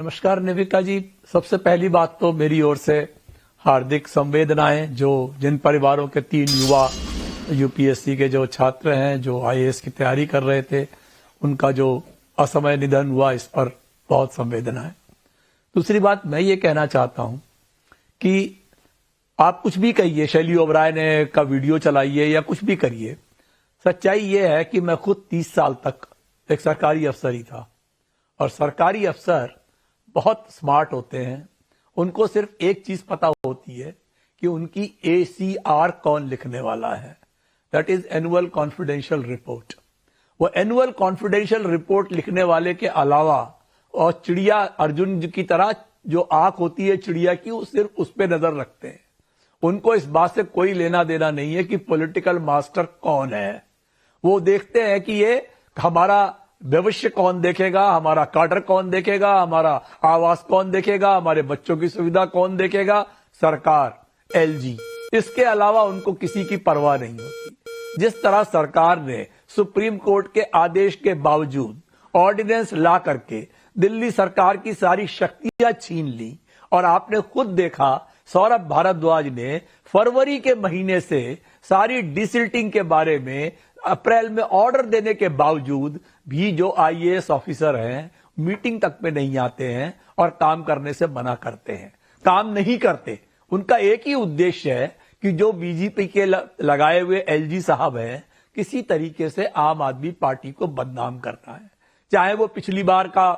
नमस्कार निविका जी, सबसे पहली बात तो मेरी ओर से हार्दिक संवेदनाएं जिन परिवारों के 3 युवा यूपीएससी के जो छात्र हैं जो आईएएस की तैयारी कर रहे थे, उनका जो असमय निधन हुआ, इस पर बहुत संवेदना है। दूसरी बात मैं ये कहना चाहता हूं कि आप कुछ भी कहिए, शैली ओबराय ने का वीडियो चलाइए या कुछ भी करिए, सच्चाई ये है कि मैं खुद 30 साल तक एक सरकारी अफसर ही था और सरकारी अफसर बहुत स्मार्ट होते हैं। उनको सिर्फ एक चीज पता होती है कि उनकी ACR कौन लिखने वाला है, that is annual confidential report. वो एनुअल कॉन्फिडेंशियल रिपोर्ट लिखने वाले के अलावा और चिड़िया अर्जुन की तरह जो आंख होती है चिड़िया की, वो सिर्फ उस पर नजर रखते हैं। उनको इस बात से कोई लेना देना नहीं है कि पॉलिटिकल मास्टर कौन है। वो देखते हैं कि ये हमारा भविष्य कौन देखेगा, हमारा काडर कौन देखेगा, हमारा आवास कौन देखेगा, हमारे बच्चों की सुविधा कौन देखेगा, सरकार, LG। इसके अलावा उनको किसी की परवाह नहीं होती। जिस तरह सरकार ने सुप्रीम कोर्ट के आदेश के बावजूद ऑर्डिनेंस ला करके दिल्ली सरकार की सारी शक्तियां छीन ली, और आपने खुद देखा सौरभ भारद्वाज ने फरवरी के महीने से सारी डिसिल्टिंग के बारे में अप्रैल में ऑर्डर देने के बावजूद भी जो IAS ऑफिसर हैं मीटिंग तक में नहीं आते हैं और काम करने से मना करते हैं, काम नहीं करते। उनका एक ही उद्देश्य है कि जो बीजेपी के लगाए हुए LG साहब हैं, किसी तरीके से आम आदमी पार्टी को बदनाम करना है। चाहे वो पिछली बार का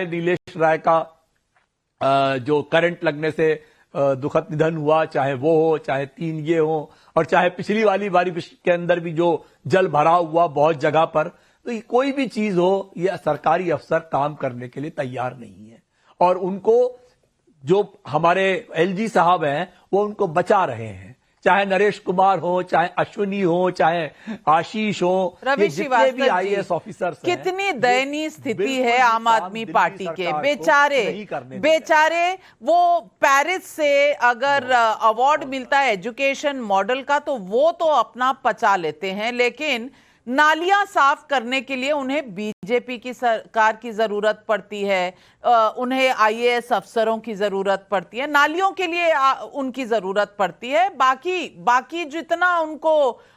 नीलेश राय का जो करंट लगने से दुखद निधन हुआ, चाहे वो हो, चाहे 3 ये हो, और चाहे पिछली वाली बारिश के अंदर भी जो जल भराव हुआ बहुत जगह पर, तो कोई भी चीज हो, ये सरकारी अफसर काम करने के लिए तैयार नहीं है। और उनको जो हमारे LG साहब हैं वो उनको बचा रहे हैं, चाहे नरेश कुमार हो, चाहे अश्विनी हो, चाहे आशीष हो, रवि श्रीवास्तव भी IAS ऑफिसर। कितनी दयनीय स्थिति है आम आदमी पार्टी के। बेचारे वो पेरिस से अगर अवार्ड मिलता है एजुकेशन मॉडल का तो वो तो अपना पचा लेते हैं, लेकिन नालियां साफ करने के लिए उन्हें बीजेपी की सरकार की जरूरत पड़ती है, उन्हें IAS अफसरों की जरूरत पड़ती है, नालियों के लिए उनकी जरूरत पड़ती है। बाकी जितना उनको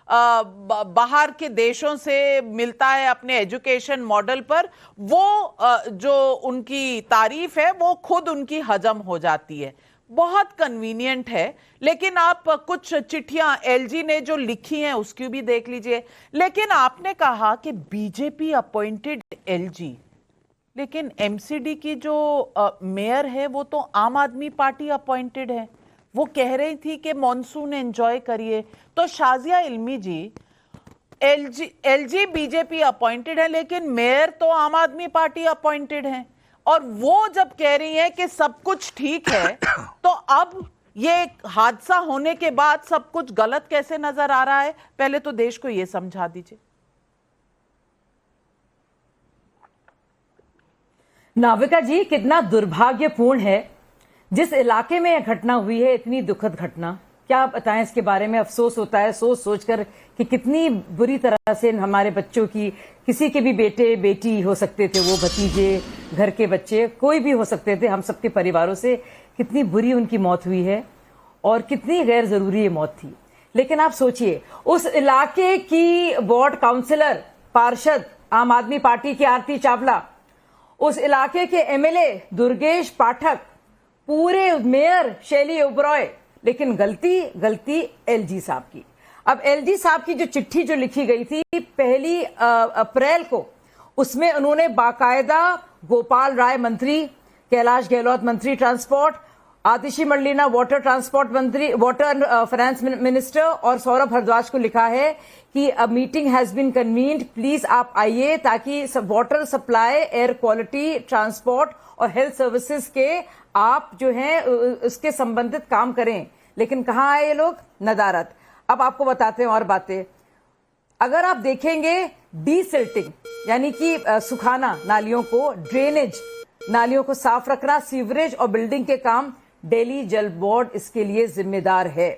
बाहर के देशों से मिलता है अपने एजुकेशन मॉडल पर, वो जो उनकी तारीफ है वो खुद उनकी हजम हो जाती है। बहुत कन्वीनियंट है। लेकिन आप कुछ चिट्ठियां LG ने जो लिखी हैं उसकी भी देख लीजिए। लेकिन आपने कहा कि बीजेपी अपॉइंटेड LG, लेकिन MCD की जो मेयर है वो तो आम आदमी पार्टी अपॉइंटेड है। वो कह रही थी कि मॉनसून एंजॉय करिए। तो शाजिया इल्मी जी, LG बीजेपी अपॉइंटेड है लेकिन मेयर तो आम आदमी पार्टी अपॉइंटेड है, और वो जब कह रही है कि सब कुछ ठीक है, तो अब ये हादसा होने के बाद सब कुछ गलत कैसे नजर आ रहा है? पहले तो देश को ये समझा दीजिए। नाविका जी, कितना दुर्भाग्यपूर्ण है जिस इलाके में यह घटना हुई है, इतनी दुखद घटना। क्या बताएं इसके बारे में। अफसोस होता है सोचकर कि कितनी बुरी तरह से हमारे बच्चों की, किसी के भी बेटे बेटी हो सकते थे, वो भतीजे, घर के बच्चे, कोई भी हो सकते थे, हम सबके परिवारों से कितनी बुरी उनकी मौत हुई है और कितनी गैर जरूरी ये मौत थी। लेकिन आप सोचिए, उस इलाके की वार्ड काउंसिलर, पार्षद आम आदमी पार्टी की आरती चावला, उस इलाके के MLA दुर्गेश पाठक, पूरे मेयर शैली ओबरॉय, लेकिन गलती LG साहब की। अब LG साहब की जो चिट्ठी जो लिखी गई थी 1 अप्रैल को, उसमें उन्होंने बाकायदा गोपाल राय मंत्री, कैलाश गहलोत मंत्री transport, Atishi Marlena water transport मंत्री, वाटर फाइनेंस मिनिस्टर, और सौरभ भारद्वाज को लिखा है कि a meeting has been convened, please आप आइए ताकि water supply, air quality, transport और हेल्थ सर्विसेज के आप जो हैं उसके संबंधित काम करें। लेकिन कहाँ आए ये लोग? नदारत। अब आपको बताते हैं और बातें। अगर आप देखेंगे डीसिल्टिंग यानी कि सुखाना नालियों को, ड्रेनेज नालियों को साफ रखना, सीवरेज और बिल्डिंग के काम, दिल्ली जल बोर्ड इसके लिए जिम्मेदार है।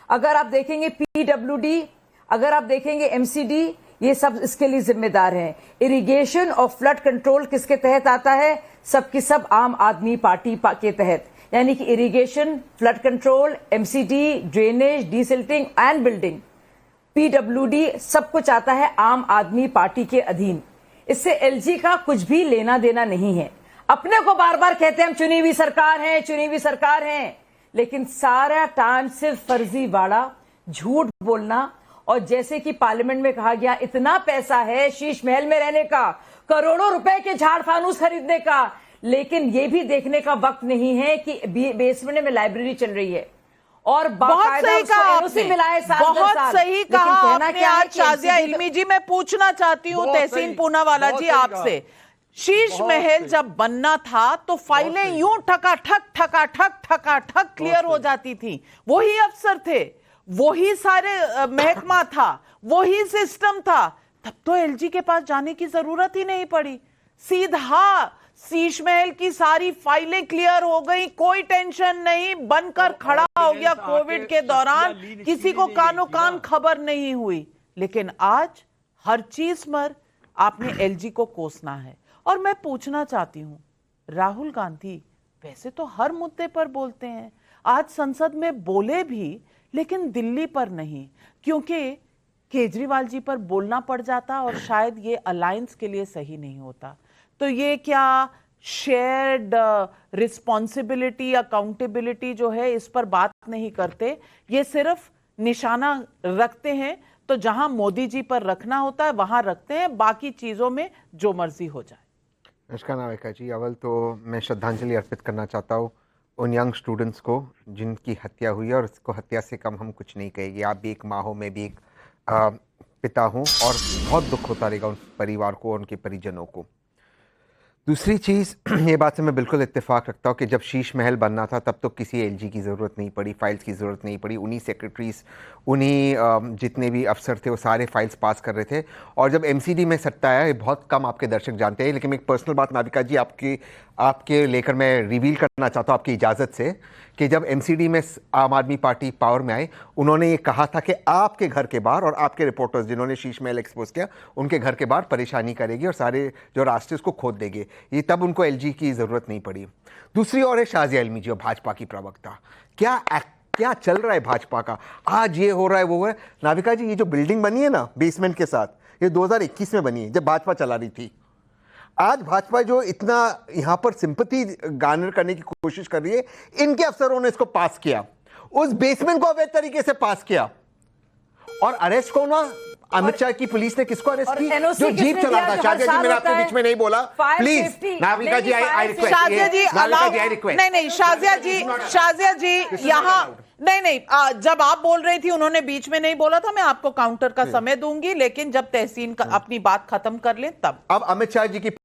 अगर आप देखेंगे PWD, अगर आप देखेंगे MCD, ये सब इसके लिए जिम्मेदार हैं। इरिगेशन और फ्लड कंट्रोल किसके तहत आता है? सबकी सब आम आदमी पार्टी के तहत, यानी कि irrigation, flood control, MCD, drainage, desilting and building, PWD, सब कुछ आता है आम आदमी पार्टी के अधीन। इससे एलजी का कुछ भी लेना देना नहीं है। अपने को बार बार कहते हैं हम चुनी हुई सरकार हैं, चुनी हुई सरकार हैं, लेकिन सारा टाइम सिर्फ फर्जीवाड़ा, झूठ बोलना। और जैसे कि पार्लियामेंट में कहा गया, इतना पैसा है शीश महल में रहने का, करोड़ों रुपए के झाड़ फानूस खरीदने का, लेकिन ये भी देखने का वक्त नहीं है कि बेसमेंट में लाइब्रेरी चल रही है और बहुत सही कहा आपने, बहुत सही कहा आपने। आज शाजिया इल्मी जी, मैं पूछना चाहती हूँ तहसीन पूनावाला जी आपसे, शीश महल जब बनना था तो फाइलें यूं ठका ठक क्लियर हो जाती थी। वही अफसर थे, वही सारे महकमा था, वही सिस्टम था, तब तो एलजी के पास जाने की जरूरत ही नहीं पड़ी। सीधा शीश महल की सारी फाइलें क्लियर हो गई, कोई टेंशन नहीं, बनकर खड़ा हो गया। कोविड के दौरान किसी को कानो कान खबर नहीं हुई। लेकिन आज हर चीज पर आपने एलजी को कोसना है। और मैं पूछना चाहती हूं, राहुल गांधी वैसे तो हर मुद्दे पर बोलते हैं, आज संसद में बोले भी, लेकिन दिल्ली पर नहीं, क्योंकि केजरीवाल जी पर बोलना पड़ जाता और शायद ये अलायंस के लिए सही नहीं होता। तो ये क्या शेयर्ड रिस्पॉन्सिबिलिटी, अकाउंटेबिलिटी जो है, इस पर बात नहीं करते, ये सिर्फ निशाना रखते हैं। तो जहां मोदी जी पर रखना होता है वहां रखते हैं, बाकी चीजों में जो मर्जी हो जाए। अनुष्का नावेकर जी, अव्वल तो मैं श्रद्धांजलि अर्पित करना चाहता हूँ उन यंग स्टूडेंट्स को जिनकी हत्या हुई है, और इसको हत्या से कम हम कुछ नहीं कहेंगे। आप भी एक माँ हो, मैं भी एक पिता हूँ, और बहुत दुख होता रहेगा उन परिवार को और उनके परिजनों को। दूसरी चीज़, ये बात से मैं बिल्कुल इत्तेफाक रखता हूँ कि जब शीश महल बनना था तब तो किसी एलजी की ज़रूरत नहीं पड़ी, फाइल्स की ज़रूरत नहीं पड़ी। उन्हीं सेक्रेटरीज, उन्हीं जितने भी अफसर थे वो सारे फाइल्स पास कर रहे थे। और जब एमसीडी में सट्टा आया, ये बहुत कम आपके दर्शक जानते हैं, लेकिन एक पर्सनल बात नाविका जी आपके लेकर मैं रिवील करना चाहता हूँ आपकी इजाज़त से, कि जब एमसीडी में आम आदमी पार्टी पावर में आई, उन्होंने ये कहा था कि आपके घर के बाहर और आपके रिपोर्टर्स जिन्होंने शीश महल एक्सपोज किया, उनके घर के बाहर परेशानी करेगी और सारे जो रास्ते उसको खोद देंगे। ये तब उनको एलजी की ज़रूरत नहीं पड़ी। दूसरी ओर है शाजिया इल्मी जी, भाजपा की प्रवक्ता। क्या चल रहा है भाजपा का? आज ये हो रहा है, वो हो रहा है। नाविका जी, ये जो बिल्डिंग बनी है ना बेसमेंट के साथ, ये 2021 में बनी है, जब भाजपा चला रही थी। आज भाजपा जो इतना यहां पर सिंपैथी गार्नर करने की कोशिश कर रही है, इनके अफसरों ने इसको पास किया, उस बेसमेंट को अवैध तरीके से पास किया। और अरेस्ट कौन हुआ? अमित शाह की पुलिस ने किसको अरेस्ट की? जो जीप चला था। शाजिया जी, मैंने आपके बीच में नहीं बोला, please Navika ji, I request. Shazia ji, नहीं शाजिया जी, यहाँ नहीं, जब आप बोल रही थी उन्होंने बीच में नहीं बोला था। मैं आपको काउंटर का समय दूंगी, लेकिन जब तहसीन अपनी बात खत्म कर ले तब। अब अमित शाह जी की